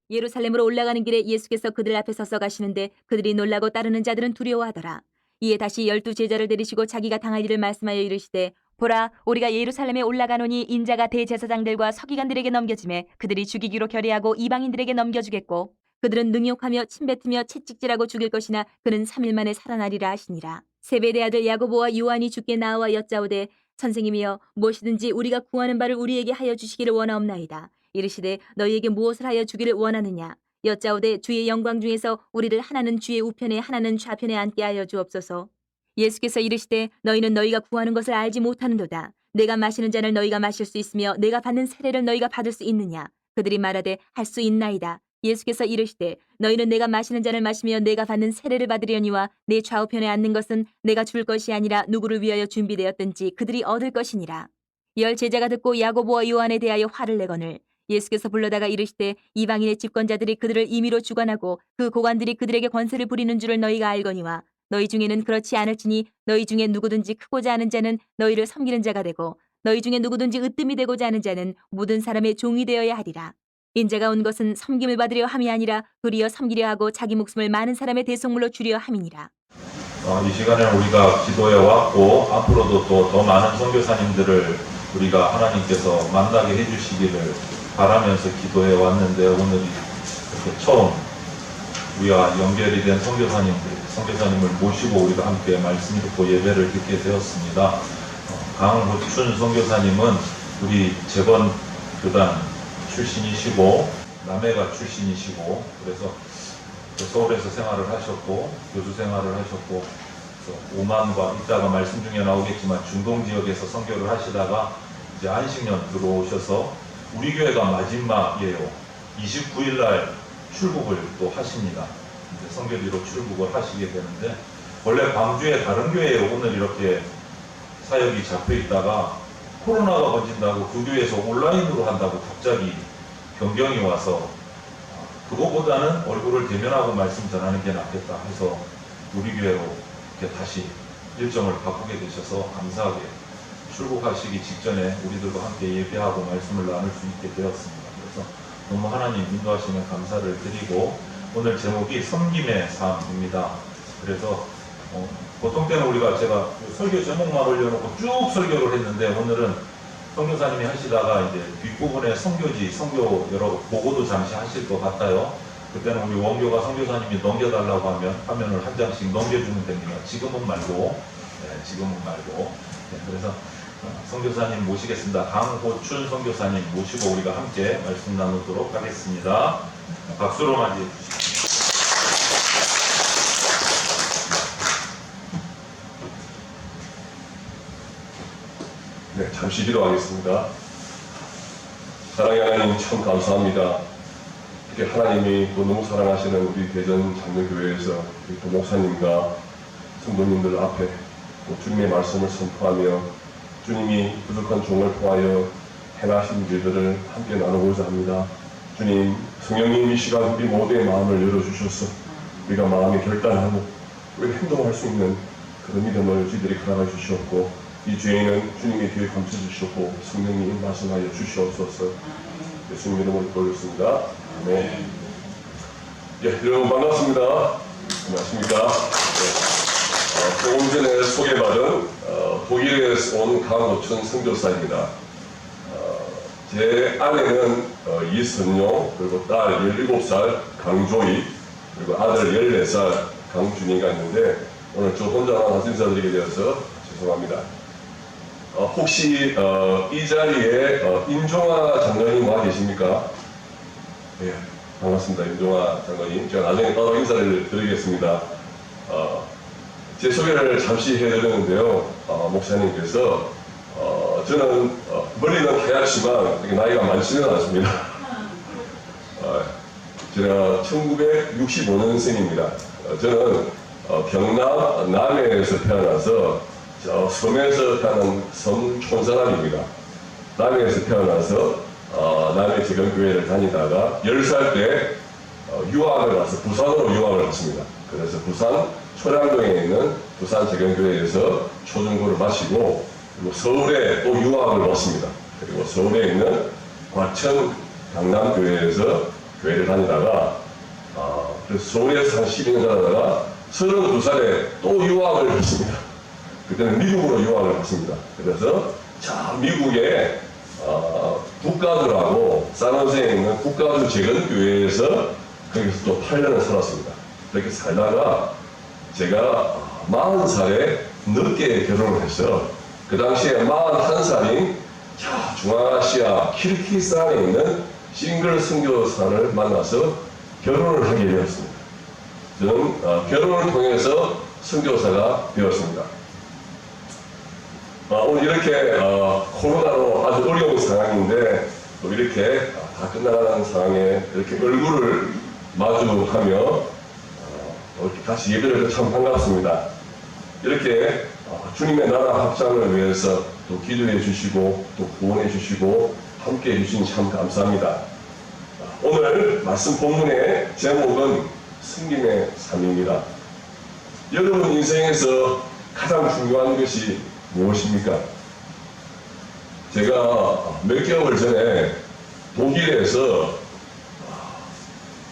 예루살렘으로 올라가는 길에 예수께서 그들 앞에 서서 가시는데 그들이 놀라고 따르는 자들은 두려워하더라. 이에 다시 12 제자를 데리시고 자기가 당할 일을 말씀하여 이르시되 보라 우리가 예루살렘에 올라가노니 인자가 대제사장들과 서기관들에게 넘겨지매 그들이 죽이기로 결의하고 이방인들에게 넘겨주겠고 그들은 능욕하며 침뱉으며 채찍질하고 죽일 것이나 그는 3일 만에 살아나리라 하시니라. 세베대 아들 야고보와 요한이 주께 나와 여짜오되 선생님이여 무엇이든지 우리가 구하는 바를 우리에게 하여 주시기를 원하옵나이다. 이르시되 너희에게 무엇을 하여 주기를 원하느냐. 여짜오되 주의 영광 중에서 우리를 하나는 주의 우편에 하나는 좌편에 앉게 하여 주옵소서. 예수께서 이르시되 너희는 너희가 구하는 것을 알지 못하는도다. 내가 마시는 잔을 너희가 마실 수 있으며 내가 받는 세례를 너희가 받을 수 있느냐. 그들이 말하되 할 수 있나이다. 예수께서 이르시되 너희는 내가 마시는 잔을 마시며 내가 받는 세례를 받으려니와 내 좌우편에 앉는 것은 내가 줄 것이 아니라 누구를 위하여 준비되었든지 그들이 얻을 것이니라. 10 제자가 듣고 야고보와 요한에 대하여 화를 내거늘 예수께서 불러다가 이르시되 이방인의 집권자들이 그들을 임의로 주관하고 그 고관들이 그들에게 권세를 부리는 줄을 너희가 알거니와 너희 중에는 그렇지 않을지니 너희 중에 누구든지 크고자 하는 자는 너희를 섬기는 자가 되고 너희 중에 누구든지 으뜸이 되고자 하는 자는 모든 사람의 종이 되어야 하리라. 인자가 온 것은 섬김을 받으려 함이 아니라 도리어 섬기려 하고 자기 목숨을 많은 사람의 대속물로 주려 함이니라. 이 시간에 우리가 기도해 왔고 앞으로도 또 더 많은 선교사님들을 우리가 하나님께서 만나게 해주시기를 바라면서 기도해 왔는데 오늘이 이렇게 처음 우리와 연결이 된 선교사님을 모시고 우리가 함께 말씀 듣고 예배를 듣게 되었습니다. 강호춘 선교사님은 우리 재건 교단 출신이시고 남해가 출신이시고 그래서 서울에서 생활을 하셨고 교수 생활을 하셨고 오만과 이따가 말씀 중에 나오겠지만 중동 지역에서 선교를 하시다가 이제 안식년 들어오셔서 우리 교회가 마지막이에요. 29일 날 출국을 또 하십니다. 이제 선교지로 출국을 하시게 되는데 원래 광주의 다른 교회에 오늘 이렇게 사역이 잡혀 있다가 코로나가 번진다고 그 교회에서 온라인으로 한다고 갑자기 변경이 와서 그거보다는 얼굴을 대면하고 말씀 전하는 게 낫겠다 해서 우리 교회로 이렇게 다시 일정을 바꾸게 되셔서 감사하게 출국하시기 직전에 우리들과 함께 예배하고 말씀을 나눌 수 있게 되었습니다. 그래서 너무 하나님 인도하시면 감사를 드리고 오늘 제목이 섬김의 삶입니다. 그래서 보통 때는 제가 설교 제목만 올려놓고 쭉 설교를 했는데 오늘은 선교사님이 하시다가 이제 뒷부분에 선교지, 선교 여러 보고도 잠시 하실 것 같아요. 그때는 우리 원교가 선교사님이 넘겨달라고 하면 화면을 한 장씩 넘겨주면 됩니다. 지금은 말고, 그래서 선교사님 모시겠습니다. 강호춘 선교사님 모시고 우리가 함께 말씀 나누도록 하겠습니다. 박수로 맞이해 주십시오. 네, 잠시 기도하겠습니다. 사랑의 하나님 참 감사합니다. 이렇게 하나님이 또 너무 사랑하시는 우리 대전 장로교회에서 우리 또 목사님과 성도님들 앞에 또 주님의 말씀을 선포하며 주님이 부족한 종을 통하여 행하신 일들을 함께 나누고자 합니다. 주님, 성령님 이 시간 우리 모두의 마음을 열어주셔서 우리가 마음이 결단하고 우리가 행동할 수 있는 그런 믿음을 저희들이 가져가 주시옵고 이 주에는 주님의 뒤에 감춰주시고 성령님 말씀하여 주시옵소서. 예수님 이름으로 돌렸습니다. 네. 여러분 반갑습니다. 안녕하십니까. 조금 전에 소개받은 독일에서 온 강호춘 선교사입니다. 제 아내는 이선용, 그리고 딸 17살 강조희, 그리고 아들 14살 강준이가 있는데 오늘 저 혼자만 인사드리게 되어서 죄송합니다. 혹시 이 자리에 임종아 장로님 와 계십니까? 예, 반갑습니다. 임종아 장로님. 제가 나중에 따로 인사를 드리겠습니다. 제 소개를 잠시 해드렸는데요. 목사님께서 저는 멀리는 하얗지만 나이가 많지는 않습니다. 제가 1965년생입니다. 저는 경남 남해에서 태어나서 섬에서 태어난 섬 촌사람입니다. 남해에서 태어나서 남해 재건교회를 다니다가 10살 때 유학을 가서 부산으로 유학을 갔습니다. 그래서 부산 초량동에 있는 부산 재건교회에서 초중고를 마치고 그리고 서울에 또 유학을 왔습니다. 그리고 서울에 있는 과천 강남교회에서 교회를 다니다가 그래서 서울에서 한 12년 살다가 32살에 또 유학을 갔습니다. 그때는 미국으로 유학을 갔습니다. 그래서 자 미국의 국가주라고 산호세에 있는 국가주 재건교회에서 거기서 또 8년을 살았습니다. 그렇게 살다가 제가 40살에 늦게 결혼을 했어요. 그 당시에 41살인 중앙아시아 키르기스탄에 있는 싱글 선교사를 만나서 결혼을 하게 되었습니다. 저는 결혼을 통해서 선교사가 되었습니다. 오늘 이렇게 코로나로 아주 어려운 상황인데 또 이렇게 다 끝나가는 상황에 이렇게 얼굴을 마주하며 이렇게 같이 예배를 해서 참 반갑습니다. 이렇게 주님의 나라 확장을 위해서 또 기도해 주시고 또 구원해 주시고 함께 해 주시니 참 감사합니다. 오늘 말씀 본문의 제목은 승림의 삶입니다. 여러분 인생에서 가장 중요한 것이 무엇입니까? 제가 몇 개월 전에 독일에서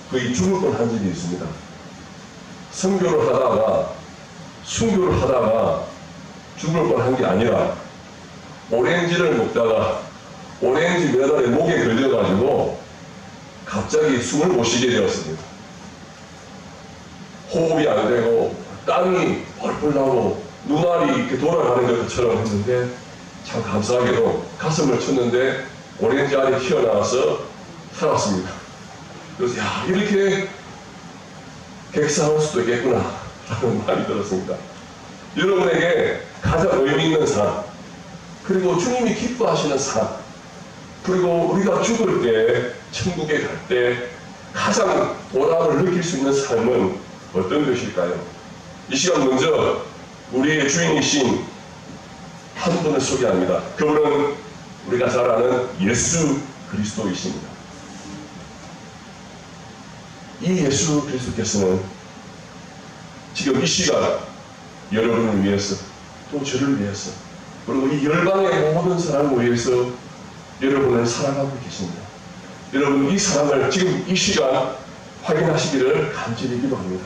거의 죽을 뻔한 적이 있습니다. 선교를 하다가 순교를 하다가 죽을 뻔한 게 아니라 오렌지를 먹다가 오렌지 메달에 목에 걸려가지고 갑자기 숨을 못 쉬게 되었습니다. 호흡이 안 되고 땀이 펄펄 나고 눈알이 이렇게 돌아가는 것처럼 했는데 참 감사하게도 가슴을 쳤는데 오렌지 알이 튀어나와서 살았습니다. 그래서 야 이렇게 객사할 수도 있겠구나 라는 말이 들었습니다. 여러분에게 가장 의미 있는 삶 그리고 주님이 기뻐하시는 삶 그리고 우리가 죽을 때 천국에 갈 때 가장 보람을 느낄 수 있는 삶은 어떤 것일까요? 이 시간 먼저 우리의 주인이신 한 분을 소개합니다. 그분은 우리가 잘 아는 예수 그리스도이십니다. 이 예수 그리스도께서는 지금 이 시간 여러분을 위해서 또 저를 위해서 그리고 이 열방의 모든 사람을 위해서 여러분을 사랑하고 계십니다. 여러분 이 사랑을 지금 이 시간 확인하시기를 간절히 기도합니다.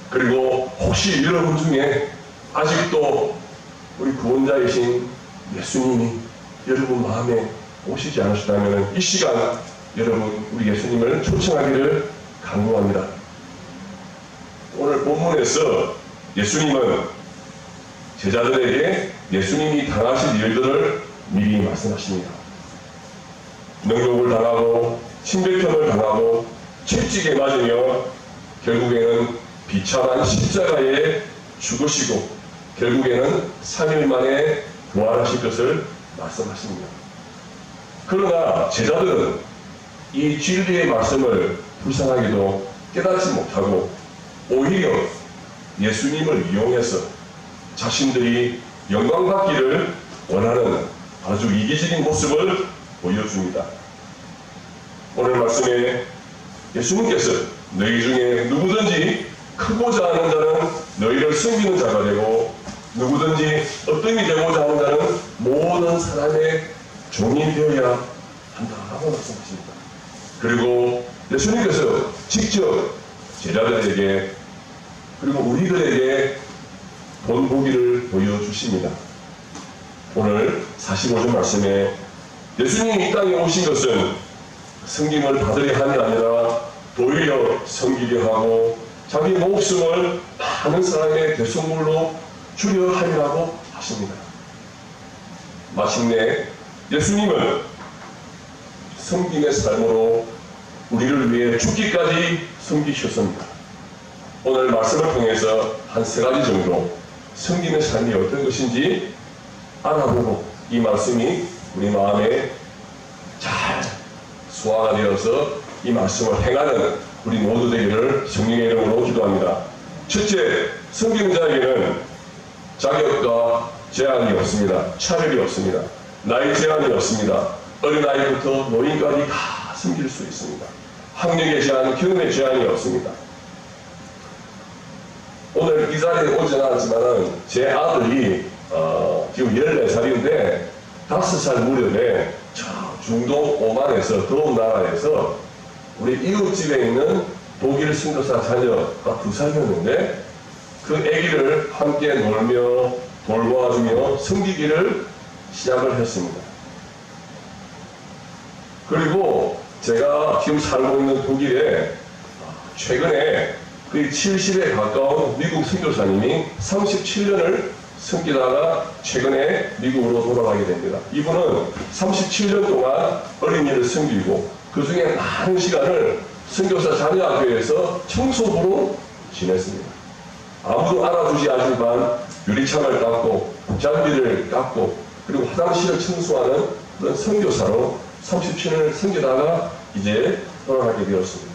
그리고 혹시 여러분 중에 아직도 우리 구원자이신 예수님이 여러분 마음에 오시지 않으시다면 이 시간 여러분 우리 예수님을 초청하기를 간구합니다. 오늘 본문에서 예수님은 제자들에게 예수님이 당하실 일들을 미리 말씀하십니다. 능욕을 당하고 침뱉음을 당하고 채찍에 맞으며 결국에는 비참한 십자가에 죽으시고 결국에는 3일 만에 부활하실 것을 말씀하십니다. 그러나 제자들은 이 진리의 말씀을 불쌍하게도 깨닫지 못하고 오히려 예수님을 이용해서 자신들이 영광받기를 원하는 아주 이기적인 모습을 보여줍니다. 오늘 말씀에 예수님께서 너희 중에 누구든지 크고자 하는 자는 너희를 섬기는 자가 되고 누구든지 어떤이 되고자 하는 자는 모든 사람의 종이 되어야 한다라고 말씀하십니다. 그리고 예수님께서 직접 제자들에게 그리고 우리들에게 본보기를 보여주십니다. 오늘 45절 말씀에 예수님이 이 땅에 오신 것은 섬김을 받으려 함이 아니라 도리어 섬기려 하고 자기 목숨을 많은 사람의 대속물로 주려 함이라고 하십니다. 마침내 예수님은 섬김의 삶으로 우리를 위해 죽기까지 섬기셨습니다. 오늘 말씀을 통해서 한 3가지 정도 섬김의 삶이 어떤 것인지 알아보고 이 말씀이 우리 마음에 잘 소화가 되어서 이 말씀을 행하는 우리 모두 되기를 성령의 이름으로 기도합니다. 첫째, 섬기는 자에게는 자격과 제한이 없습니다. 차별이 없습니다. 나이 제한이 없습니다. 어린아이부터 노인까지 다 섬길 수 있습니다. 학력의 제한, 경험의 제한이 없습니다. 오늘 이 자리에 오지는 않았지만 제 아들이 지금 14살인데 5살 무렵에 저 중동 오만에서 더운 나라에서 우리 이웃집에 있는 독일 선교사 자녀가 2살이었는데 그 아기를 함께 놀며 돌보아주며 섬기기를 시작을 했습니다. 그리고 제가 지금 살고 있는 독일에 최근에 거의 70에 가까운 미국 선교사님이 37년을 섬기다가 최근에 미국으로 돌아가게 됩니다. 이분은 37년 동안 어린이를 섬기고 그 중에 많은 시간을 선교사 자녀학교에서 청소부로 지냈습니다. 아무도 알아주지 않지만 유리창을 닦고 잔디를 닦고 그리고 화장실을 청소하는 그런 선교사로 37년을 섬기다가 이제 돌아가게 되었습니다.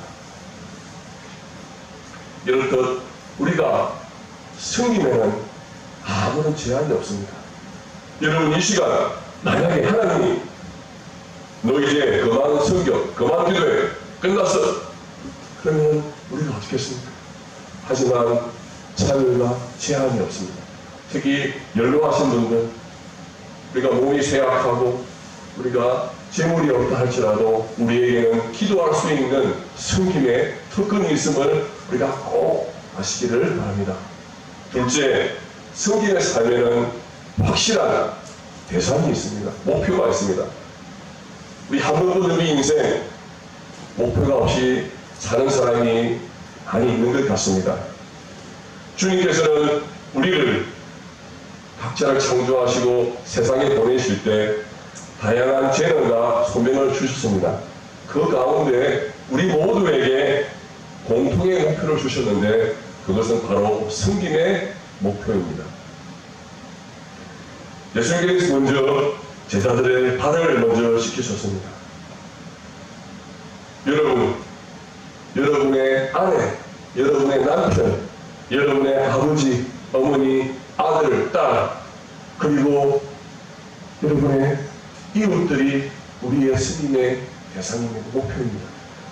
이렇듯 우리가 섬김에는 아무런 제한이 없습니다. 여러분 이 시간 만약에 하나님이 너 이제 그만 섬겨, 그만 기도해, 끝났어. 그러면 우리가 어떻게 했습니까? 하지만 자유가 제한이 없습니다. 특히 연로하신 분들, 우리가 몸이 쇠약하고 우리가 재물이 없다 할지라도 우리에게는 기도할 수 있는 섬김의 특권이 있음을 우리가 꼭 아시기를 바랍니다. 둘째, 섬김의 삶에는 확실한 대상이 있습니다. 목표가 있습니다. 우리 한 번도 우리 인생 목표가 없이 사는 사람이 많이 있는 것 같습니다. 주님께서는 우리를 각자를 창조하시고 세상에 보내실 때 다양한 재능과 소명을 주셨습니다. 그 가운데 우리 모두에게 공통의 목표를 주셨는데 그것은 바로 섬김의 목표입니다. 예수님께서 먼저 제자들의 발을 먼저 씻기셨습니다. 여러분, 여러분의 아내, 여러분의 남편, 여러분의 아버지, 어머니, 아들, 딸, 그리고 여러분의 이웃들이 우리의 스님의 대상입니다. 목표입니다.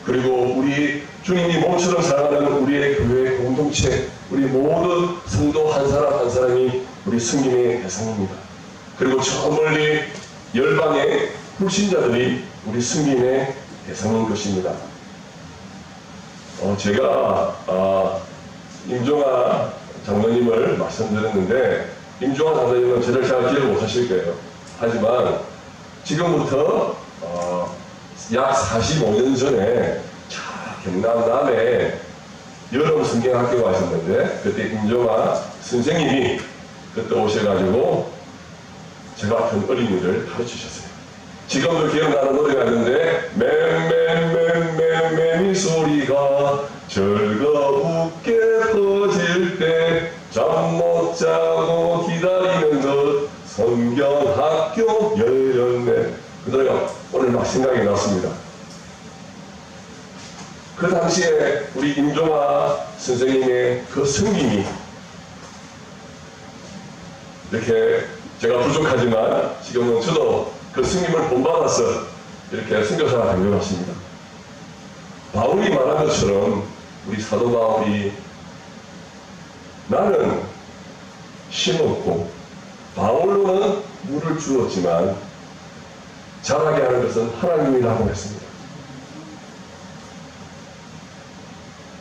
그리고 우리 주님이 몸처럼 사랑하는 우리의 교회 공동체, 우리 모든 성도 한 사람 한 사람이 우리 스님의 대상입니다. 그리고 저 멀리 열방의 불신자들이 우리 스님의 대상인 것입니다. 제가 임종아 장로님을 말씀드렸는데 임종아 장로님은 저를 잘 기억 못하실 거예요. 하지만 지금부터 약 45년 전에 경남 남해 여름 성경학교가 있었는데 그때 임종아 선생님이 그때 오셔가지고 제가 같은 어린이를 가르치셨어요. 지금도 기억나는 노래가 있는데 맴맴맴맴맴이 소리가 즐겁게 퍼질 때 잠 못 자고 기다리는 것 성경학교 열렸네. 그 노래가 오늘 막 생각이 났습니다. 그 당시에 우리 임종아 선생님의 그 섬김이 이렇게 제가 부족하지만 지금은 저도 그 승님을 본받아서 이렇게 선교사가 된 것 같습니다. 바울이 말한 것처럼 우리 사도 바울이 나는 심었고 바울로는 물을 주었지만 자라게 하는 것은 하나님이라고 했습니다.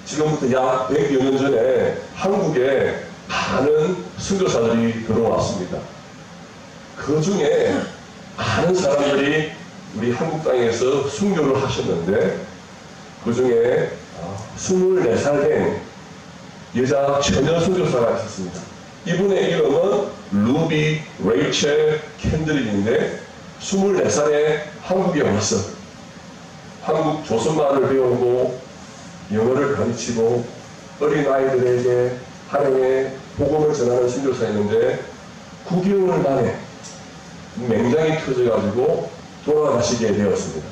지금부터 약 100여 년 전에 한국에 많은 선교사들이 들어왔습니다. 그 중에 많은 사람들이 우리 한국 땅에서 순교를 하셨는데 그 중에 24살 된 여자 처녀 순교사가 있었습니다. 이분의 이름은 루비 레이첼 캔들릭인데 24살에 한국에 와서 한국 조선말을 배우고 영어를 가르치고 어린아이들에게 하나님의 복음을 전하는 순교사였는데 9개월 만에 맹장이 터져가지고 돌아가시게 되었습니다.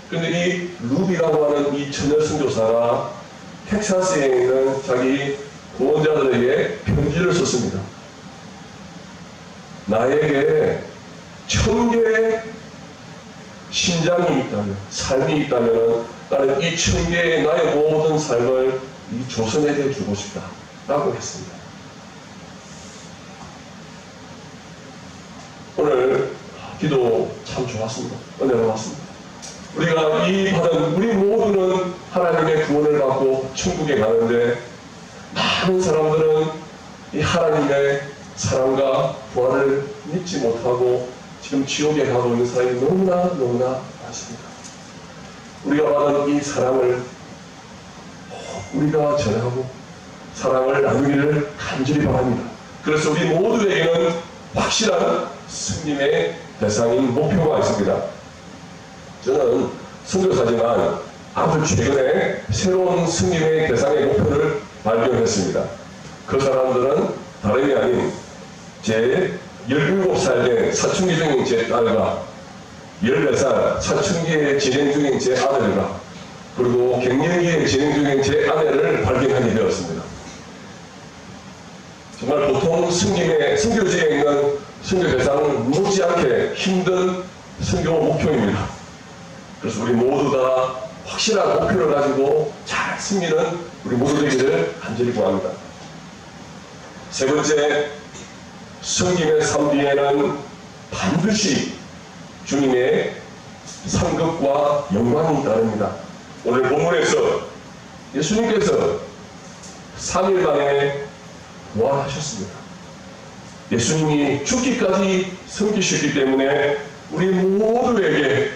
그런데 이 루비라고 하는 이 처녀 선교사가 텍사스에 있는 자기 구원자들에게 편지를 썼습니다. 나에게 1000개의 심장이 있다면, 삶이 있다면 나는 이 1000개의 나의 모든 삶을 이 조선에게 주고 싶다 라고 했습니다. 오늘 기도 참 좋아요. 좋았습니다. 은혜가 왔습니다. 우리가 이 받은 우리 모두는 하나님의 구원을 받고 천국에 가는데 많은 사람들은 이 하나님의 사랑과 부활을 믿지 못하고 지금 지옥에 가고 있는 사람이 너무나 많습니다. 우리가 받은 이 사랑을 우리가 전하고 사랑을 나누기를 간절히 바랍니다. 그래서 우리 모두에게는 확실한 승림의 대상인 목표가 있습니다. 저는 선교사지만 아주 최근에 새로운 승림의 대상의 목표를 발견했습니다. 그 사람들은 다름이 아닌 제 17살 된 사춘기 중인 제 딸과 14살 사춘기에 진행 중인 제 아들과 그리고 갱년기에 진행 중인 제 아내를 발견하게 되었습니다. 정말 보통 선교지에 있는 선교 대상은 못지않게 힘든 선교 목표입니다. 그래서 우리 모두 다 확실한 목표를 가지고 잘 승리는 우리 모두 되기를 간절히 구합니다. 세 번째, 섬김의 삶 뒤에는 반드시 주님의 상급과 영광이 따릅니다. 오늘 본문에서 예수님께서 3일 만에 부활하셨습니다. 예수님이 죽기까지 섬기셨기 때문에 우리 모두에게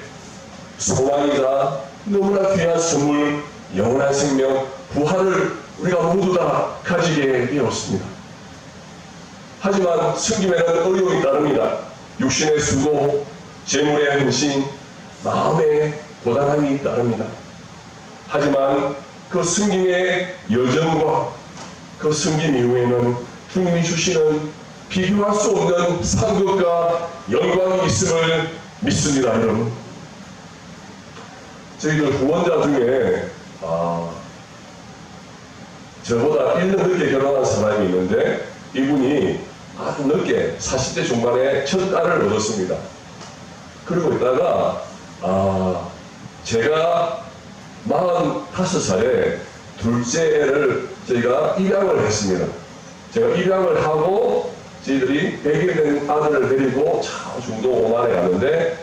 소망이자 너무나 귀한 선물, 영원한 생명, 부활을 우리가 모두 다 가지게 되었습니다. 하지만 섬김에는 어려움이 따릅니다. 육신의 수고, 재물의 헌신, 마음의 고단함이 따릅니다. 하지만 그 섬김의 여정과 그 섬김 이후에는 주님이 주시는 비교할 수 없는 상급과 영광이 있음을 믿습니다, 여러분. 저희들 후원자 중에 저보다 1년 늦게 결혼한 사람이 있는데 이분이 아주 늦게 40대 중반에 첫 딸을 얻었습니다. 그러고 있다가 제가 45살에 둘째를 저희가 입양을 했습니다. 제가 입양을 하고 저희들이 100일 된 아들을 데리고 중동 오만에 갔는데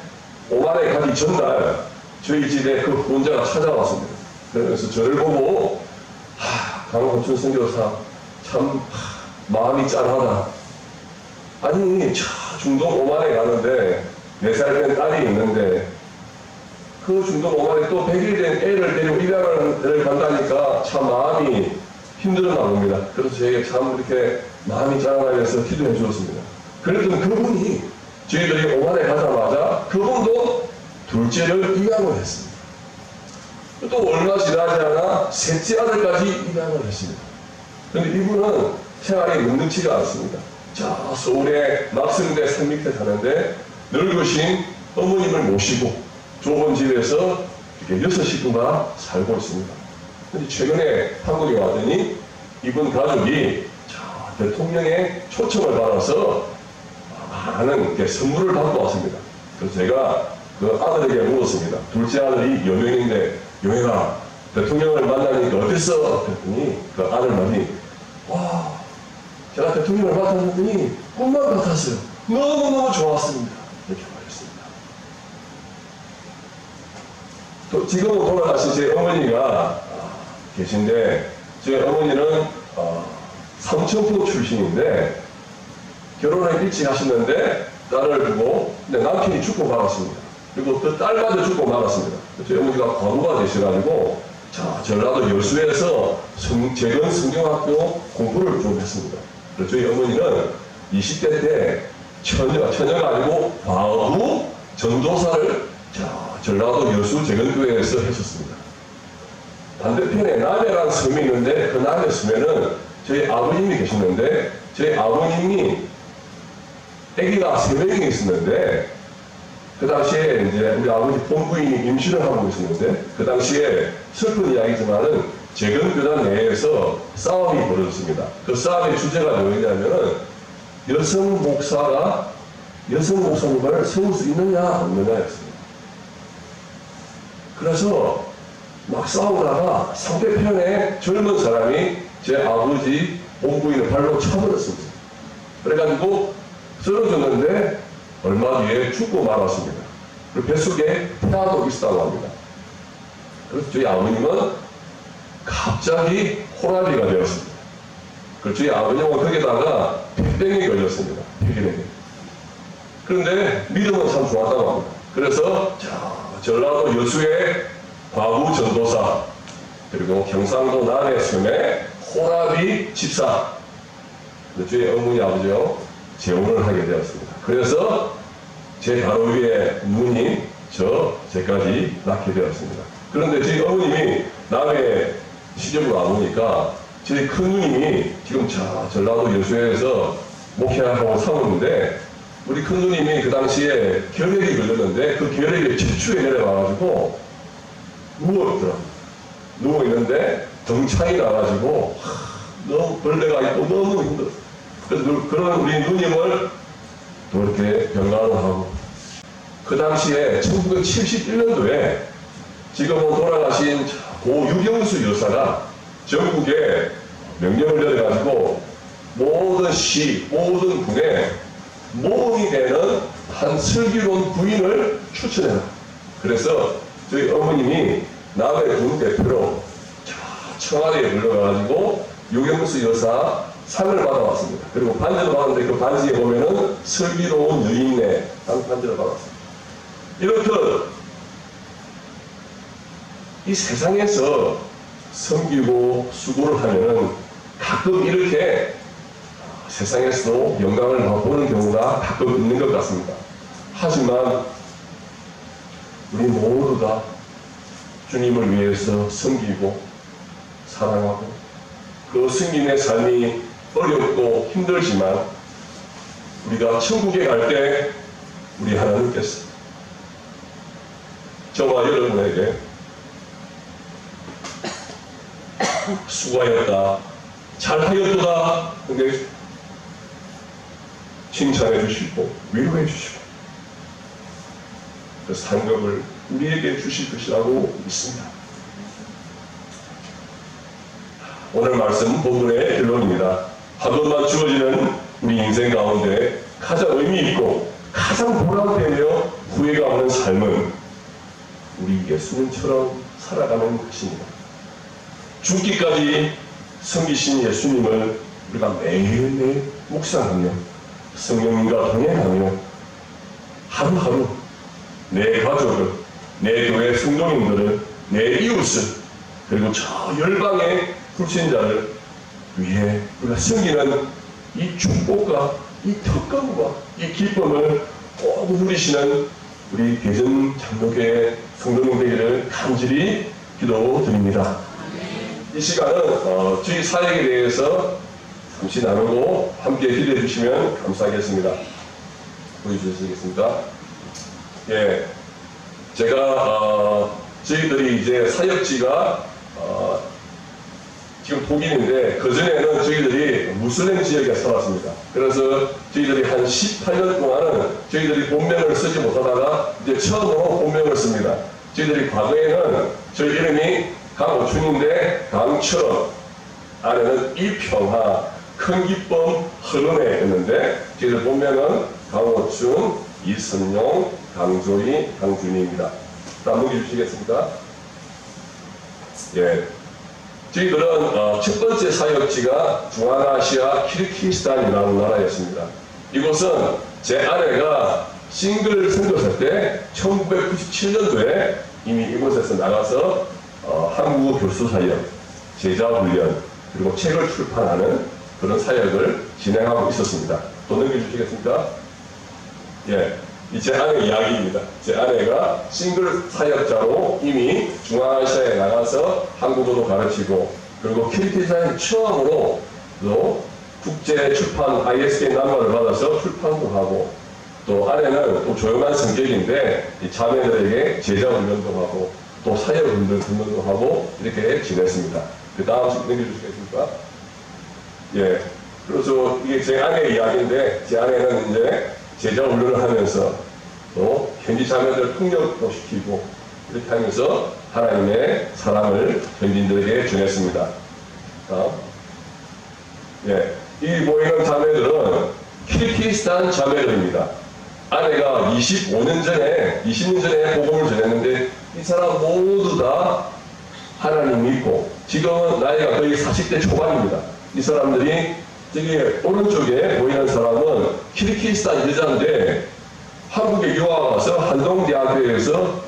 오만에 가기 전날 저희 집에 그 후원자가 찾아왔습니다. 그래서 저를 보고 강호춘 선교사 참 마음이 짠하다. 아니 중동 오만에 가는데 4살 된 딸이 있는데 그 중동 오만에 또 100일 된 애를 데리고 입양을 간다니까 참 마음이 힘들었나 봅니다. 그래서 저에게 참 이렇게 마음이 짠하면서 기도해 주었습니다. 그랬더니 그분이 저희들이 오만에 가자마자 그분도 둘째를 입양을 했습니다. 또 얼마 지나지 않아 셋째 아들까지 입양을 했습니다. 그런데 이분은 생활이 넉넉치가 않습니다. 자, 서울의 낙성대 산 밑에 사는데 늙으신 어머님을 모시고 좁은 집에서 이렇게 6식구가 살고 있습니다. 근데 최근에 한국에 왔더니 이분 가족이 대통령의 초청을 받아서 많은 선물을 받고 왔습니다. 그래서 제가 그 아들에게 물었습니다. 둘째 아들이 여명인데 여명아 대통령을 만나니까 어땠어? 그랬더니 그 아들 말이 와 제가 대통령을 만났더니 꿈만 같았어요. 너무너무 좋았습니다. 이렇게 말했습니다. 또 지금은 돌아가신 제 어머니가 계신데 제 어머니는 삼천포 출신인데 결혼을 일찍 하셨는데 딸을 두고 근데 남편이 죽고 말았습니다. 그리고 그 딸마저 죽고 말았습니다. 저희 어머니가 과부가 되셔가지고 전라도 여수에서 재건 성경학교 공부를 좀 했습니다. 그래서 저희 어머니는 20대 때 처녀가 아니고 과부 전도사를 전라도 여수 재건교회에서 했었습니다. 반대편에 남해라는 섬이 있는데 그 남해 섬에는 저희 아버님이 계셨는데 저희 아버님이 아기가 3명이 있었는데 그 당시에 이제 우리 아버지 본부인이 임신을 하고 있었는데 그 당시에 슬픈 이야기지만은 재건교단 내에서 싸움이 벌어졌습니다. 그 싸움의 주제가 뭐였냐면은 여성 목사가 여성 목사님을 세울 수 있느냐 없느냐였습니다. 그래서 막 싸우다가 상대편에 젊은 사람이 제 아버지 본부인을 발로 쳐버렸습니다. 그래가지고 쓰러졌는데 얼마 뒤에 죽고 말았습니다. 그리고 뱃속에 태아도 있었다고 합니다. 그래서 저희 아버님은 갑자기 호라비가 되었습니다. 그래서 저희 아버님은 거기다가 폐병이 걸렸습니다. 폐기력에. 그런데 믿음은 참 좋았다고 합니다. 그래서 전라도 여수의 과부 전도사 그리고 경상도 남해 섬의 호라비 집사 저희 어머니 아버지요 재혼을 하게 되었습니다. 그래서 제 바로 위에 누님 제까지 낳게 되었습니다. 그런데 저희 어머님이 남해 시집을 와보니까 저희 큰 누님이 지금 전라도 여수에서 목회하고 사오는데 우리 큰 누님이 그 당시에 결핵이 걸렸는데 그 결핵이 척추에 내려와가지고 누워있더라고요. 누워있는데 등창이 나가지고 너무 벌레가 있고 너무 힘들었어요. 그래서 그런 우리 누님을 또 이렇게 병간호 하고 그 당시에 1971년도에 지금은 돌아가신 고 유경수 여사가 전국에 명령을 내려가지고 모든 시, 모든 군에 모험이 되는 한 슬기로운 부인을 추천해라. 그래서 저희 어머님이 남해 군 대표로 청와대에 불러가지고 유경수 여사 상을 받아왔습니다. 그리고 반지를 받았는데 그 반지에 보면은 슬기로운 여인네 하는 반지를 받았습니다. 이렇듯 이 세상에서 섬기고 수고를 하면은 가끔 이렇게 세상에서도 영광을 맛보는 경우가 가끔 있는 것 같습니다. 하지만 우리 모두 다 주님을 위해서 섬기고 사랑하고 그 승리의 삶이 어렵고 힘들지만 우리가 천국에 갈 때 우리 하나님께서 저와 여러분에게 수고하였다, 잘하였도다 근데 칭찬해 주시고 위로해 주시고 그 상급을 우리에게 주실 것이라고 믿습니다. 오늘 말씀 본문의 결론입니다. 한 번만 주어지는 우리 인생 가운데 가장 의미 있고 가장 보람되며 후회가 없는 삶은 우리 예수님처럼 살아가는 것입니다. 죽기까지 섬기신 예수님을 우리가 매일매일 묵상하며 성령님과 동행하며 하루하루 내 가족을, 내 교회 성도님들을, 내 이웃을 그리고 저 열방의 불신자를 위해 우리가 섬기는 이 축복과 이 특권과 이 기쁨을 꼭 누리시는 우리 대전 장로교회 성도님 되기를 간절히 기도드립니다. 이 시간은 저희 사역에 대해서 잠시 나누고 함께 기도해 주시면 감사하겠습니다. 보여주시겠습니까? 예, 제가 저희들이 이제 사역지가 지금 독일인데 그전에는 저희들이 무슬림 지역에 살았습니다. 그래서 저희들이 한 18년 동안은 저희들이 본명을 쓰지 못하다가 이제 처음으로 본명을 씁니다. 저희들이 과거에는 저희 이름이 강오춘인데 강철 안에는 이평화 큰 기쁨 흐름에였는데 저희들 본명은 강오춘, 이선용, 강조희, 강준희입니다. 넘겨주시겠습니까? 예. 저희들은 첫 번째 사역지가 중앙아시아 키르기스탄이라는 나라였습니다. 이곳은 제 아내가 싱글 선교사 때 1997년도에 이미 이곳에서 나가서 한국어 교수 사역, 제자 훈련, 그리고 책을 출판하는 그런 사역을 진행하고 있었습니다. 또 넘겨주시겠습니까? 예. 제 아내 이야기입니다. 제 아내가 싱글 사역자로 이미 중앙아시아에 나가서 한국어도 가르치고 그리고 키르기스탄에 처음으로 또 국제 출판 ISK 난관을 받아서 출판도 하고 또 아내는 또 조용한 성격인데 이 자매들에게 제자 훈련도 하고 또 사역 훈련도 하고 이렇게 지냈습니다. 그 다음 넘겨주시겠습니까? 예. 그래서 이게 제 아내의 이야기인데 제 아내는 이제 제자 훈련을 하면서 또 현지 자매들 통역도 시키고 이렇게 하면서 하나님의 사랑을 현지인들에게 전했습니다. 예, 이 모이는 자매들은 키르기스탄 자매들입니다. 아내가 20년 전에 복음을 전했는데 이 사람 모두 다 하나님 믿고 지금은 나이가 거의 40대 초반입니다. 이 사람들이 저기 오른쪽에 보이는 사람은 키르기스탄 여자인데 한국에 유학 와서 한동대학교에서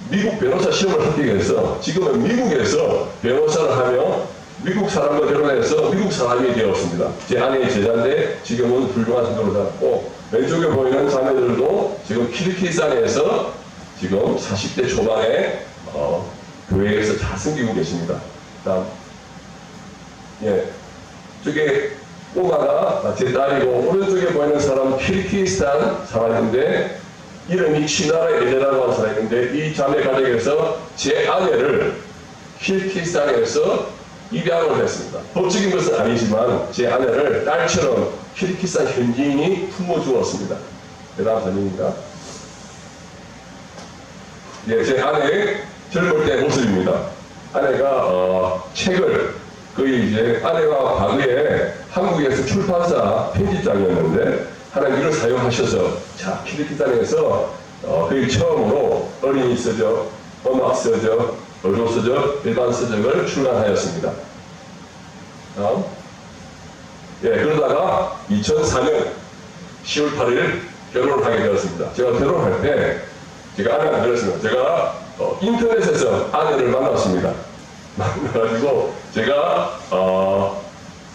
미국 변호사 시험을 합격해서 지금은 미국에서 변호사를 하며 미국 사람과 결혼해서 미국 사람이 되었습니다. 제 아내의 제자인데 지금은 훌륭한 성도를 잡고 왼쪽에 보이는 자매들도 지금 키르기스탄에서 지금 40대 초반에 교회에서 잘 섬기고 계십니다. 다음, 저게 꼬마가 제 딸이고 오른쪽에 보이는 사람은 키르기스탄 사람인데 이름이 치나라 에레라고 하는 사람인데 이 자매 가정에서 제 아내를 키르기스탄에서 입양을 했습니다. 법적인 것은 아니지만 제 아내를 딸처럼 키르기스탄 현지인이 품어주었습니다. 대단한 사람입니다. 제 아내의 젊을 때 모습입니다. 아내가 책을 거의 이제 아내가 과거에 한국에서 출판사 편집장이었는데 하나님을 사용하셔서 자 키르기스탄에서 거의 처음으로 어린이 서적, 음악 서적, 어조 서적, 일반 서적을 출간하였습니다. 다음. 그러다가 2004년 10월 8일 결혼을 하게 되었습니다. 제가 결혼할 때 제가 아내가 그랬습니다. 제가 인터넷에서 아내를 만났습니다. 만나가지고 제가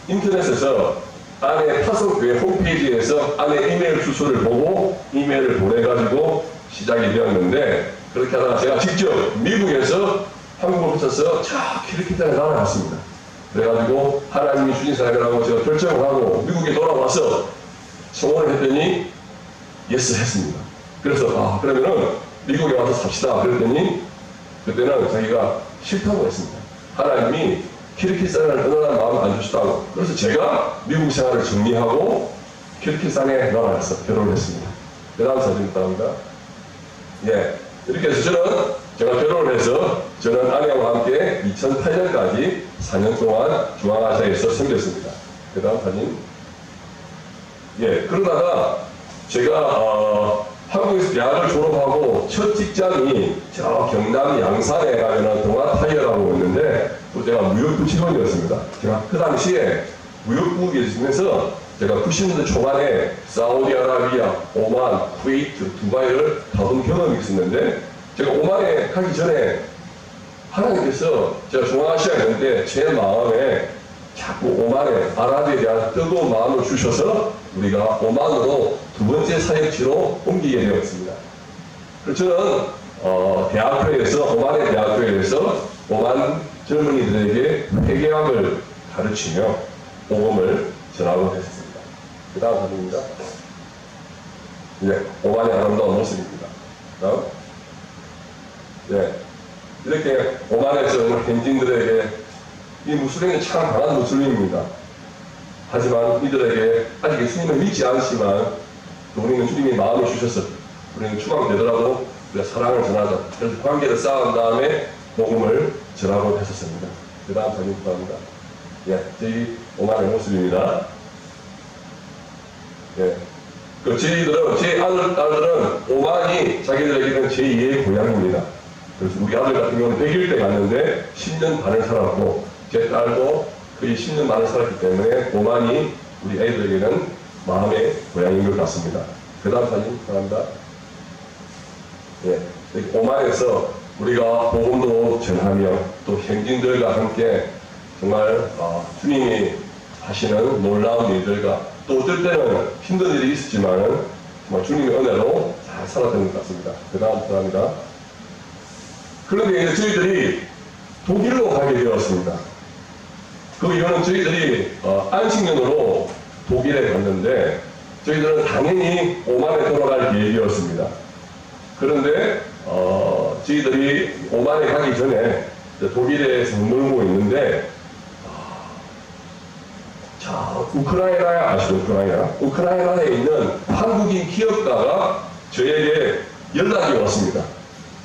인터넷에서 아내 파송교회 홈페이지에서 아내 이메일 주소를 보고 이메일을 보내가지고 시작이 되었는데 그렇게 하다가 제가 직접 미국에서 한국을 붙여서 자 키르기스탄에 날아갔습니다. 그래가지고 하나님이 주신 사람이라고 제가 결정을 하고 미국에 돌아와서 소원을 했더니 예스 했습니다. 그래서 그러면은 미국에 와서 삽시다 그랬더니 그때는 자기가 싫다고 했습니다. 하나님이 키르기스탄을 떠나는 마음 안 주시다고. 그래서 제가 미국 생활을 정리하고 키르기스탄에 나가서 결혼을 했습니다. 대단한 사진입니다. 이렇게 해서 제가 결혼을 해서 저는 아내와 함께 2008년까지 4년 동안 중앙아시아에서 섬겼습니다. 대단한 사진. 그러다가 제가 한국에서 대학을 졸업하고 첫 직장이 저 경남 양산에 가면 동아타이어라고 있는데 또 제가 무역부 직원이었습니다. 제가 그 당시에 무역부에 있으면서 제가 90년대 초반에 사우디아라비아, 오만, 쿠웨이트, 두바이를 가본 경험이 있었는데 제가 오만에 가기 전에 하나님께서 제가 중앙아시아에 있는데 제 마음에 자꾸 오만에 아랍에 대한 뜨거운 마음을 주셔서 우리가 오만으로 두 번째 사역지로 옮기게 되었습니다. 그래서 저는 대학교에서 오만의 대학교에서 오만 젊은이들에게 회개학을 가르치며 복음을 전하고 했습니다. 그 다음 사진입니다. 오만의 아름다운 모습입니다. 다음. 이렇게 오만에서 현지인들에게 이 무슬림은 참 강한 무슬림입니다. 하지만 이들에게 아직 예수님을 믿지 않지만 우리는 주님이 마음을 주셔서 우리는 추방되더라도 우리가 사랑을 전하자. 그래서 관계를 쌓은 다음에 복음을 전하고 했었습니다. 그 다음 사진 부탁합니다. 저희 오만의 모습입니다. 저희들은, 제 딸들은 오만이 자기들에게는 제2의 고향입니다. 그래서 우리 아들 같은 경우는 100일 때 갔는데 10년 반을 살았고 제 딸도 거의 10년 반을 살았기 때문에 오만이 우리 애들에게는 마음의 고향인 것 같습니다. 그 다음 사진 바랍니다. 오만에서 우리가 복음도 전하며 또 현지인들과 함께 정말 주님이 하시는 놀라운 일들과 또 어떨 때는 힘든 일이 있었지만 정말 주님의 은혜로 잘 살았던 것 같습니다. 그 다음 바랍니다. 그런데 이제 저희들이 독일로 가게 되었습니다. 그 이유는 저희들이 안식년으로 독일에 갔는데 저희들은 당연히 오만에 돌아갈 계획이었습니다. 그런데 저희들이 오만에 가기 전에 독일에서 놀고 있는데 우크라이나에 아시죠? 우크라이나에 있는 한국인 기업가가 저에게 연락이 왔습니다.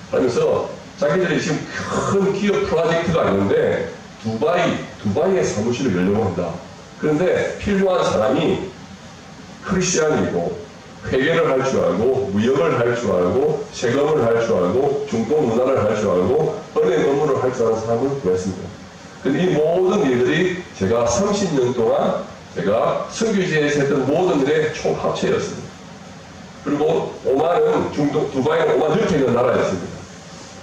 그러면서 자기들이 지금 큰 기업 프로젝트가 있는데 두바이에 사무실을 열려고 한다. 그런데 필요한 사람이 크리스찬이고 회계를 할 줄 알고, 무역을 할 줄 알고, 세금을 할 줄 알고, 중동 문화를 할 줄 알고, 은행 업무를 할 줄 아는 사람을 구했습니다. 근데 이 모든 일들이 제가 30년 동안 제가 선교지에서 했던 모든 일의 총 합체였습니다. 그리고 오만은 두바이는 오만 옆에 있는 나라였습니다.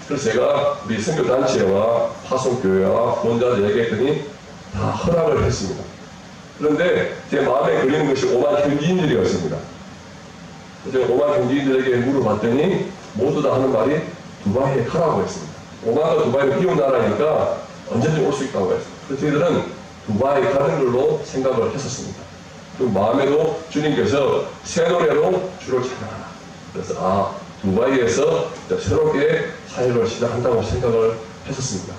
그래서 제가 우리 선교단체와 파송교회와 후원자들 얘기했더니 다 허락을 했습니다. 그런데 제 마음에 걸리는 것이 오만 현지인들이었습니다. 제가 오만 현지인들에게 물어봤더니 모두 다 하는 말이 두바이에 가라고 했습니다. 오만과 두바이는 이웃 나라니까 언제든지 올 수 있다고 했습니다. 그래서 저희들은 두바이 가는 걸로 생각을 했었습니다. 그 마음에도 주님께서 새 노래로 주를 찬양하라. 그래서 두바이에서 새롭게 사역을 시작한다고 생각을 했었습니다.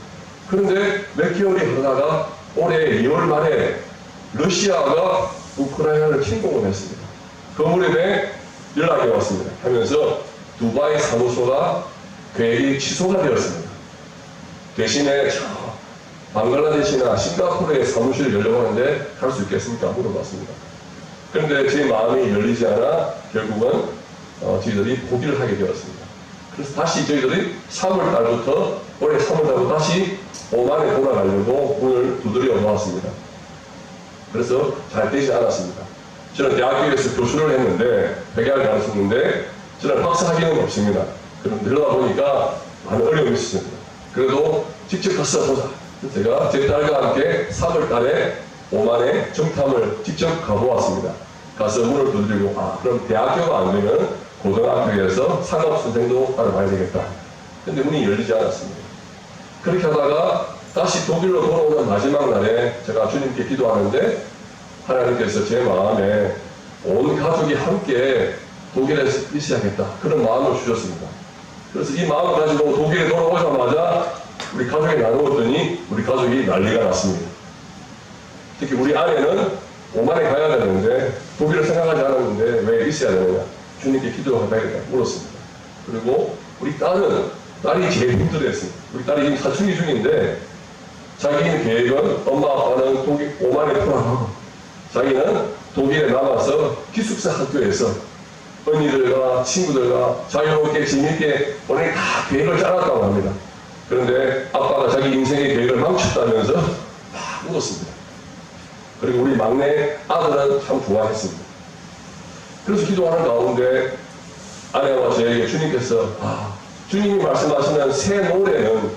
그런데 몇 개월이 흐르다가 올해 2월 말에 러시아가 우크라이나를 침공을 했습니다. 그 무렵에 연락이 왔습니다. 하면서 두바이 사무소가 계획이 취소가 되었습니다. 대신에 방글라데시나 싱가포르에 사무실을 열려고 하는데 갈 수 있겠습니까? 물어봤습니다. 그런데 제 마음이 열리지 않아 결국은 저희들이 포기를 하게 되었습니다. 그래서 다시 저희들이 3월 달부터 올해 3월 달부터 다시 오만에 돌아가려고 문을 두드려 놓았습니다. 그래서 잘 되지 않았습니다. 저는 대학교에서 교수를 했는데 백야를 가르쳤는데 저는 박사 학위는 없습니다. 그런데 그러다 보니까 많은 어려움이 있었습니다. 그래도 직접 가서 보자. 제가 제 딸과 함께 3월 달에 오만에 정탐을 직접 가보았습니다. 가서 문을 두드리고 그럼 대학교가 안 되면 고등학교에서 상업선생도 따라가야 되겠다. 근데 문이 열리지 않았습니다. 그렇게 하다가 다시 독일로 돌아오는 마지막 날에 제가 주님께 기도하는데 하나님께서 제 마음에 온 가족이 함께 독일에서 있어야겠다. 그런 마음을 주셨습니다. 그래서 이 마음을 가지고 독일에 돌아오자마자 우리 가족이 나누었더니 우리 가족이 난리가 났습니다. 특히 우리 아내는 오만에 가야 되는데 독일을 생각하지 않았는데 왜 있어야 되느냐. 주님께 기도해야겠다 물었습니다. 그리고 우리 딸이 제일 힘들어했습니다. 우리 딸이 지금 사춘기 중인데 자기는 계획은 엄마 아빠는 오만에 돌아가고 자기는 독일에 남아서 기숙사 학교에서 언니들과 친구들과 자유롭게 재미있게 오늘 다 계획을 짜놨다고 합니다. 그런데 아빠가 자기 인생의 계획을 망쳤다면서 막 울었습니다. 그리고 우리 막내 아들은 참 좋아했습니다. 그래서 기도하는 가운데 아내와 저에게 주님께서 주님이 말씀하시는 새 노래는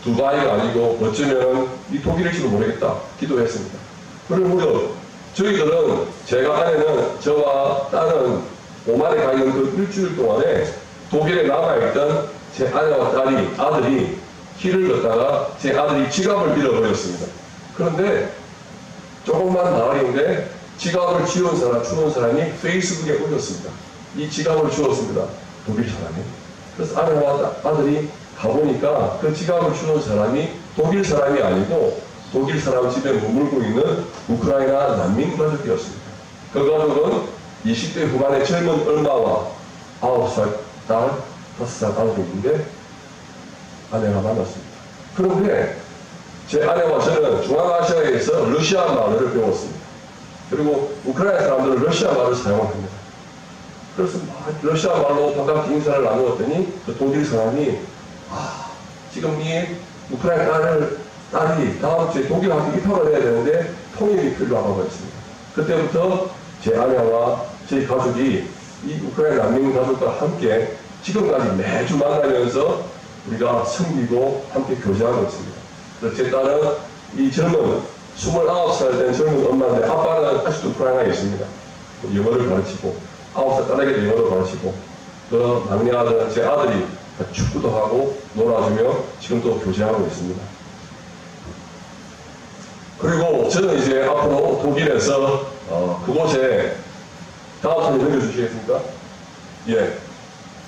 두바이가 아니고 어쩌면 이 독일일지도 모르겠다 기도했습니다. 그리고 무려 저희들은 아내는 저와 딸은 오만에 가 있는 그 일주일 동안에 독일에 남아있던 제 아내와 아들이 길을 걷다가 제 아들이 지갑을 잃어버렸습니다. 그런데 조금만 마을인데 지갑을 주운 사람이 페이스북에 올렸습니다. 이 지갑을 주었습니다. 독일 사람이. 그래서 아내와 아들이 가보니까 그 지갑을 주운 사람이 독일 사람이 아니고 독일 사람 집에 머물고 있는 우크라이나 난민 가족이었습니다. 그 가족은 20대 후반의 젊은 엄마와 9살 딸, 5살 아들이 있는데 아내가 만났습니다. 그런데 제 아내와 저는 중앙아시아에서 러시아 말을 배웠습니다. 그리고 우크라이나 사람들은 러시아 말을 사용합니다. 그래서 러시아 말로 반갑게 인사를 나누었더니 그 독일 사람이 지금 이 우크라이나 딸이 다음 주에 독일 학교 입학을 해야 되는데 통일이 필요하다고 했습니다. 그때부터 제 아내와 저희 가족이 이 우크라이나 난민 가족과 함께 지금까지 매주 만나면서 우리가 섬기고 함께 교제하고 있습니다. 그래서 제 딸은 이 젊은 29살 된 젊은 엄마인데 아빠는 아직도 우크라이나에 있습니다. 영어를 가르치고 9살 딸에게도 영어를 가르치고 그 막내 아들은 제 아들이 축구도 하고 놀아주며 지금도 교제하고 있습니다. 그리고 저는 이제 앞으로 독일에서 그곳에 다음 사진 넘겨주시겠습니다? 예,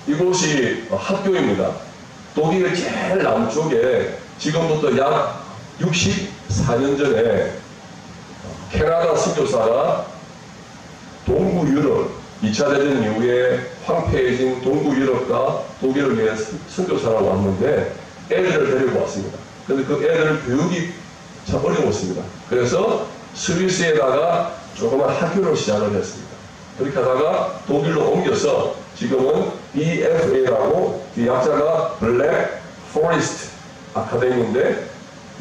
이곳이 학교입니다. 독일 제일 남쪽에 지금부터 약 64년 전에 캐나다 선교사가 동구 유럽 2차 대전 이후에 황폐해진 동구 유럽과 독일을 위해 선교사라고 왔는데 애들을 데리고 왔습니다. 그런데 그 애들 교육이 참 어려웠습니다. 그래서 스위스에다가 조그만 학교를 시작을 했습니다. 그렇게 하다가 독일로 옮겨서 지금은 BFA라고 이 약자가 블랙 포레스트 아카데미인데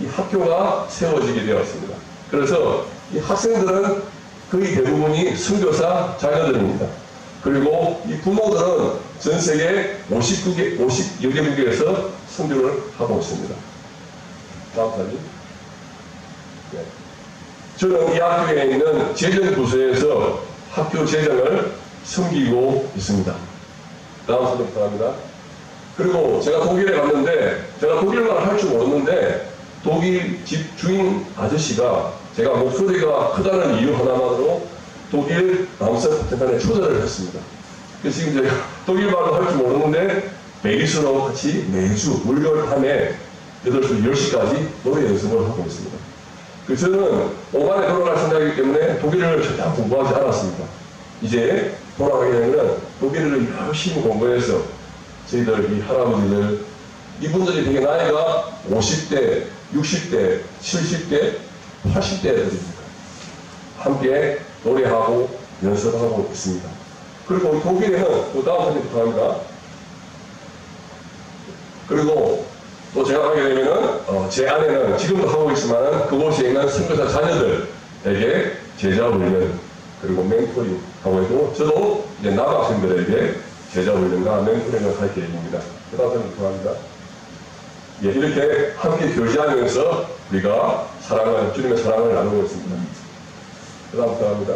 이 학교가 세워지게 되었습니다. 그래서 이 학생들은 거의 대부분이 선교사 자녀들입니다. 그리고 이 부모들은 전 세계 50여 개국에서 선교를 하고 있습니다. 다음 사진. 네. 저는 이 학교에 있는 재정부서에서 학교 재정을 섬기고 있습니다. 다음 사진 부탁합니다. 그리고 제가 독일에 갔는데 제가 독일말을 할 줄 모르는데 독일 집 주인 아저씨가 제가 목소리가 크다는 이유 하나만으로 독일 남서파트단에 초대를 했습니다. 그래서 지금 제가 독일말도 할 줄 모르는데 메이스로 같이 매주 월요일 밤에 8시, 10시까지 노래 연습을 하고 있습니다. 저는 오만에 돌아갈 생각이기 때문에 독일을 절대 공부하지 않았습니다. 이제 돌아가게 되면 독일을 열심히 공부해서 저희들 이 할아버지들 이분들이 되게 나이가 50대, 60대, 70대, 80대들입니다. 함께 노래하고 연습하고 있습니다. 그리고 독일에는 또 다음 사진부터 합니다. 그리고 또 제가 가게 되면은 제 아내는 지금도 하고 있지만 그곳에 있는 선교사 자녀들에게 제자 훈련 그리고 멘토링 하고 있고 저도 이제 남학생들에게 제자 훈련과 멘토링을 할 계획입니다. 그 다음 사진부터 합니다. 예, 이렇게 함께 교제하면서 우리가 주님의 사랑을 나누고 있습니다. 그 다음부터 합니다.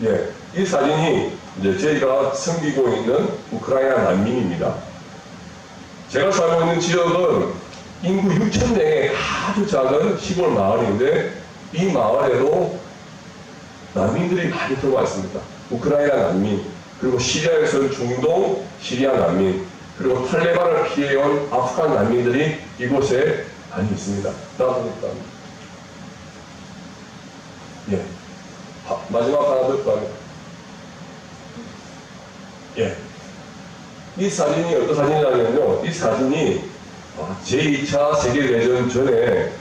예, 이 사진이 이제 저희가 섬기고 있는 우크라이나 난민입니다. 제가 살고 있는 지역은 인구 6,000명의 아주 작은 시골 마을인데 이 마을에도 난민들이 많이 들어와 있습니다. 우크라이나 난민, 그리고 시리아에서 중동 시리아 난민, 그리고 탈레반을 피해온 아프간 난민들이 이곳에 많이 있습니다. 다음입니다. 예. 마지막 하나 더 합니다. 예. 이 사진이 어떤 사진이냐면요. 이 사진이 제2차 세계대전 전에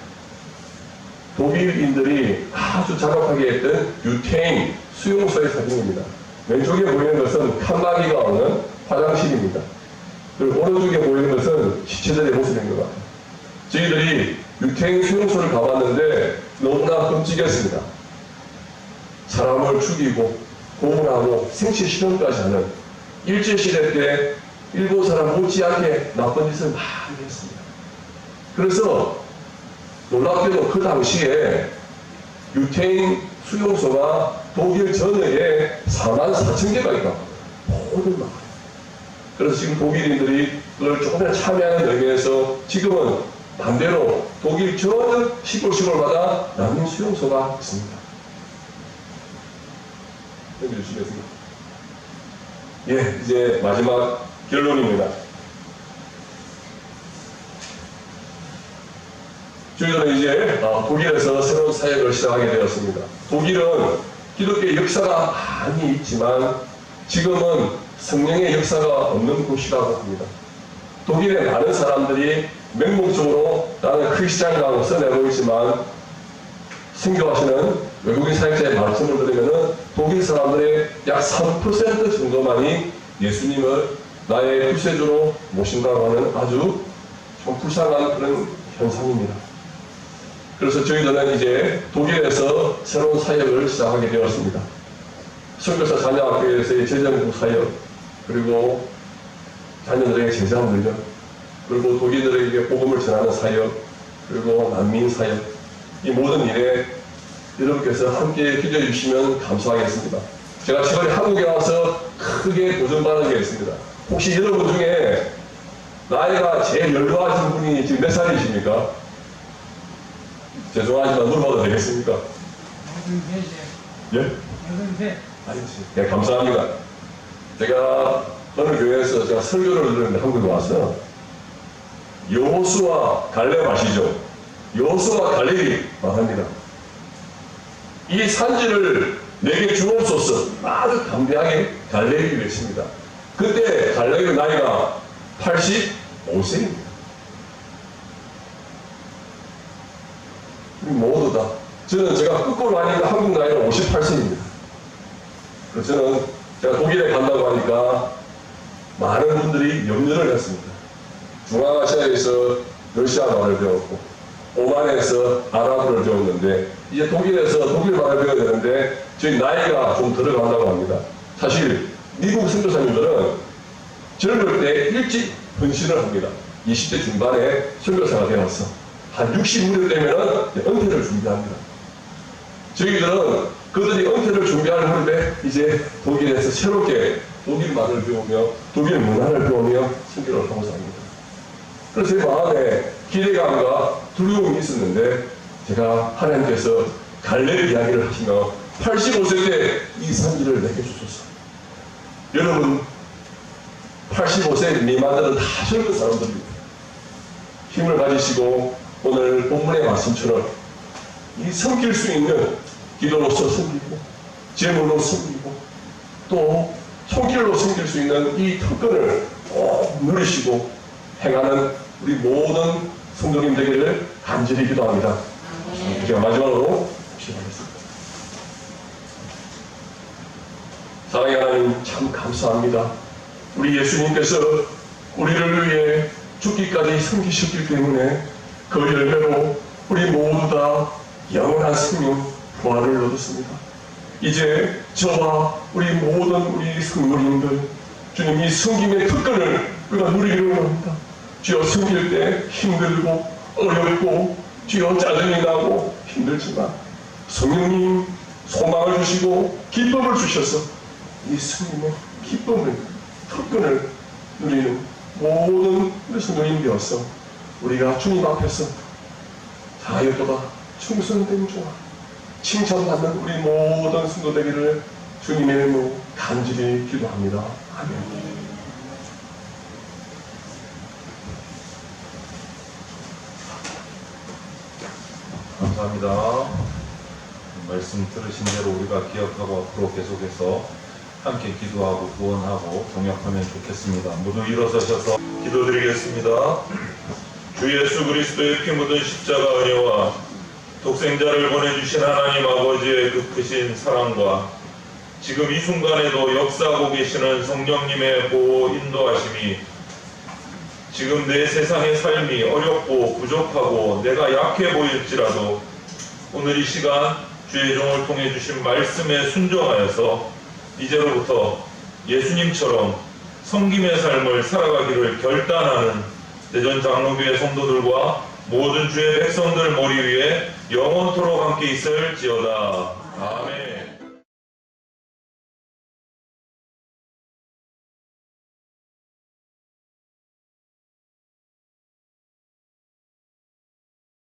독일인들이 아주 자각하게 했던 유태인 수용소의 사진입니다. 왼쪽에 보이는 것은 칸막이가 없는 화장실입니다. 그리고 오른쪽에 보이는 것은 시체들의 모습인 것 같아요. 저희들이 유태인 수용소를 가봤는데 너무나 끔찍했습니다. 사람을 죽이고 고문하고 생체 실험까지 하는 일제시대 때 일본 사람 못지않게 나쁜 짓을 많이 했습니다. 그래서 놀랍게도 그 당시에 유태인 수용소가 독일 전역에 44,000개가 있다. 모든 나라에. 그래서 지금 독일인들이 그걸 조금이나 참여하는 의미에서 지금은 반대로 독일 전 시골마다 난민 수용소가 있습니다. 해주시겠습니다. 예, 이제 마지막 결론입니다. 저희들은 이제 독일에서 새로운 사역을 시작하게 되었습니다. 독일은 기독교의 역사가 많이 있지만 지금은 성령의 역사가 없는 곳이라고 합니다. 독일의 많은 사람들이 맹목적으로 나는 크리스찬이라고 써내고 있지만 선교하시는 외국인 사역자의 말씀을 들으면 독일 사람들의 약 3% 정도만이 예수님을 나의 구세주로 모신다고 하는 아주 좀 불쌍한 그런 현상입니다. 그래서 저희들은 이제 독일에서 새로운 사역을 시작하게 되었습니다. 선교사 자녀학교에서의 재정부 사역, 그리고 자녀들에게 제자 훈련, 그리고 독일들에게 복음을 전하는 사역, 그리고 난민 사역, 이 모든 일에 여러분께서 함께 기도해 주시면 감사하겠습니다. 제가 최근에 한국에 와서 크게 도전받은 게 있습니다. 혹시 여러분 중에 나이가 제일 연로하신 분이 지금 몇 살이십니까? 죄송하지만 물어봐도 되겠습니까? 83이요. 예? 83. 예, 감사합니다. 제가 어느 교회에서 제가 설교를 들었는데 한국에 와서 여호수아 갈렙 아시죠? 여호수아 갈렙이 말합니다. 이 산지를 내게 주옵소서. 아주 담대하게 갈렙이 외칩니다. 그때 갈렙의 나이가 85세입니다. 우리 모두 다. 저는 제가 거꾸로 하니까 한국 나이가 58세입니다. 그래서 저는 제가 독일에 간다고 하니까 많은 분들이 염려를 했습니다. 중앙아시아에서 러시아말을 배웠고 오만에서 아랍어를 배웠는데 이제 독일에서 독일말을 배워야 되는데 저희 나이가 좀 들어간다고 합니다. 사실 미국 선교사님들은 젊을 때 일찍 헌신을 합니다. 20대 중반에 선교사가 되어서 한 60년 되면 은퇴를 준비합니다. 저희들은 그들이 은퇴를 준비하는 무렵에 이제 독일에서 새롭게 독일말을 배우며 독일 문화를 배우며 선교를 하고 삽니다. 그래서 제 마음에 기대감과 두려움이 있었는데 제가 하나님께서 갈렙 이야기를 하시며 85세 때 이 선지를 내게 주셨어요. 여러분 85세 미만들은 다 젊은 사람들입니다. 힘을 가지시고 오늘 본문의 말씀처럼 이 섬길 수 있는 기도로서 섬기고 제물로 섬기고 또 손길로 섬길 수 있는 이 특권을 꼭 누리시고 행하는 우리 모든 성도님 되기를 간절히 기도합니다. 제가 마지막으로 기도하겠습니다. 사랑의 하나님 참 감사합니다. 우리 예수님께서 우리를 위해 죽기까지 섬기셨기 때문에 그 열매로 우리 모두 다 영원한 생명 부활을 얻었습니다. 이제 저와 우리 모든 우리 성도님들 주님 이 섬김의 특권을 우리가 누리기를 원합니다. 주여 섬길 때 힘들고 어렵고 주여 짜증이 나고 힘들지만 성령님 소망을 주시고 기쁨을 주셔서 이 성령의 기쁨을 특권을 누리는 모든 우리 성도님 되어서 우리가 주님 앞에서 자유도가 충성된 자와 칭찬받는 우리 모든 성도 되기를 주님의 이름으로 간절히 기도합니다. 아멘. 감사합니다. 말씀 들으신 대로 우리가 기억하고 앞으로 계속해서 함께 기도하고 구원하고 동역하면 좋겠습니다. 모두 일어서셔서 기도드리겠습니다. 주 예수 그리스도의 피 묻은 십자가 은혜와 독생자를 보내주신 하나님 아버지의 그 크신 사랑과 지금 이 순간에도 역사하고 계시는 성령님의 보호 인도하심이 지금 내 세상의 삶이 어렵고 부족하고 내가 약해 보일지라도 오늘 이 시간 주의 종을 통해 주신 말씀에 순종하여서 이제로부터 예수님처럼 섬김의 삶을 살아가기를 결단하는 대전 장로교회 성도들과 모든 주의 백성들 머리 위에 영원토록 함께 있을지어다. 아멘.